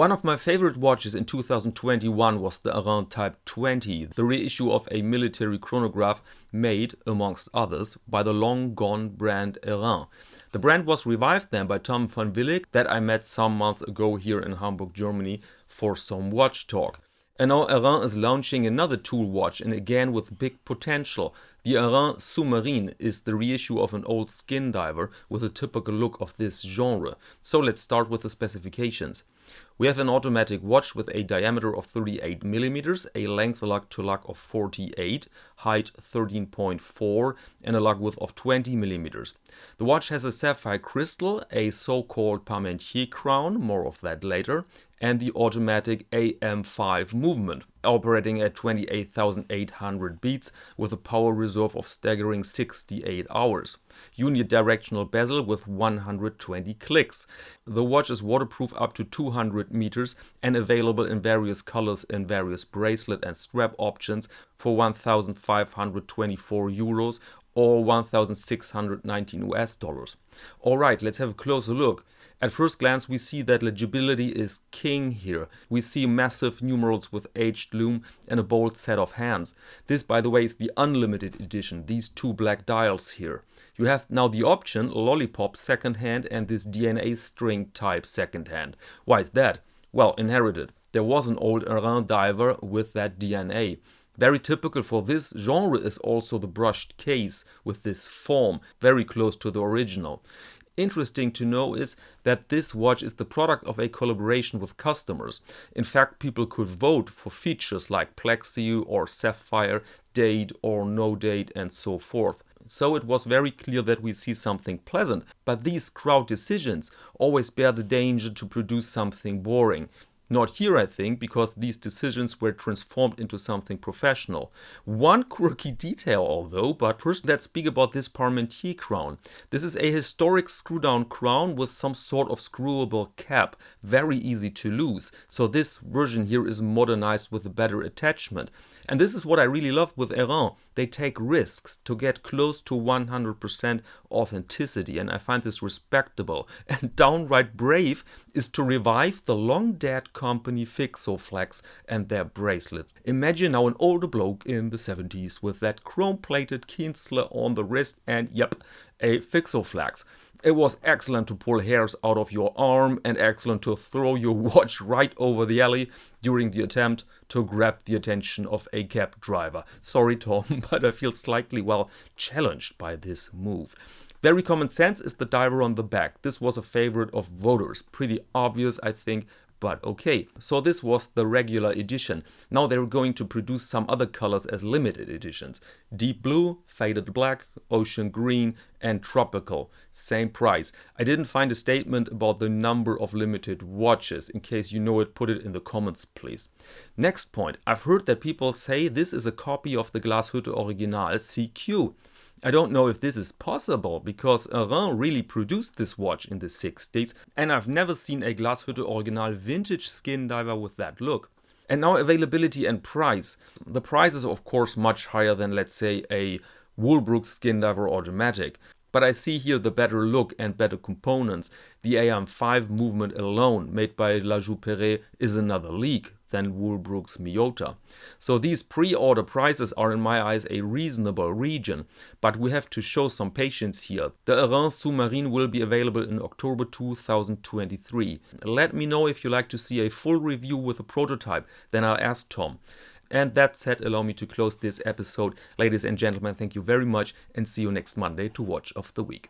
One of my favorite watches in 2021 was the Airain Type 20, the reissue of a military chronograph made, amongst others, by the long-gone brand Airain. The brand was revived then by Tom van Willik, that I met some months ago here in Hamburg, Germany, for some watch talk. And now Airain is launching another tool watch, and again with big potential. The Airain Sous-Marine is the reissue of an old Skindiver with a typical look of this genre. So let's start with the specifications. We have an automatic watch with a diameter of 38 mm, a length lug to lug of 48, height 13.4 and a lug width of 20 mm. The watch has a sapphire crystal, a so-called Parmentier crown, more of that later, and the automatic AM5 movement, operating at 28,800 beats with a power reserve of staggering 68 hours. Unidirectional bezel with 120 clicks. The watch is waterproof up to 200 meters and available in various colors and various bracelet and strap options for 1,524 euros or 1,619 US dollars. Alright, let's have a closer look. At first glance we see that legibility is king here. We see massive numerals with aged lume and a bold set of hands. This, by the way, is the unlimited edition, these two black dials here. You have now the option lollipop second hand and this DNA string type second hand. Why is that? Well, inherited. There was an old Airain diver with that DNA. Very typical for this genre is also the brushed case with this form, very close to the original. Interesting to know is that this watch is the product of a collaboration with customers. In fact, people could vote for features like plexi or sapphire, date or no date and so forth. So it was very clear that we see something pleasant, but these crowd decisions always bear the danger to produce something boring. Not here, I think, because these decisions were transformed into something professional. One quirky detail, although, but first let's speak about this Parmentier crown. This is a historic screw-down crown with some sort of screwable cap, very easy to lose. So this version here is modernized with a better attachment. And this is what I really love with Airain. They take risks to get close to 100% authenticity, and I find this respectable. And downright brave is to revive the long-dead company Fixoflex and their bracelet. Imagine now an older bloke in the 70s with that chrome-plated Kienzler on the wrist and, yep, a Fixoflex. It was excellent to pull hairs out of your arm and excellent to throw your watch right over the alley during the attempt to grab the attention of a cab driver. Sorry, Tom, but I feel slightly, well, challenged by this move. Very common sense is the diver on the back. This was a favorite of voters. Pretty obvious, I think, but okay. So this was the regular edition. Now they're going to produce some other colors as limited editions. Deep blue, faded black, ocean green and tropical. Same price. I didn't find a statement about the number of limited watches. In case you know it, put it in the comments please. Next point. I've heard that people say this is a copy of the Glashütte Original CQ. I don't know if this is possible, because Airain really produced this watch in the 60s and I've never seen a Glashütte Original vintage Skindiver with that look. And now availability and price. The price is of course much higher than, let's say, a Woolbrook Skindiver automatic. But I see here the better look and better components. The AM5 movement alone, made by La Joux-Perret, is another league than Woolbrook's Miyota. So these pre-order prices are in my eyes a reasonable region, but we have to show some patience here. The Airain Sous-Marine will be available in October 2023. Let me know if you like to see a full review with a prototype, then I'll ask Tom. And that said, allow me to close this episode. Ladies and gentlemen, thank you very much and see you next Monday to Watch of the Week.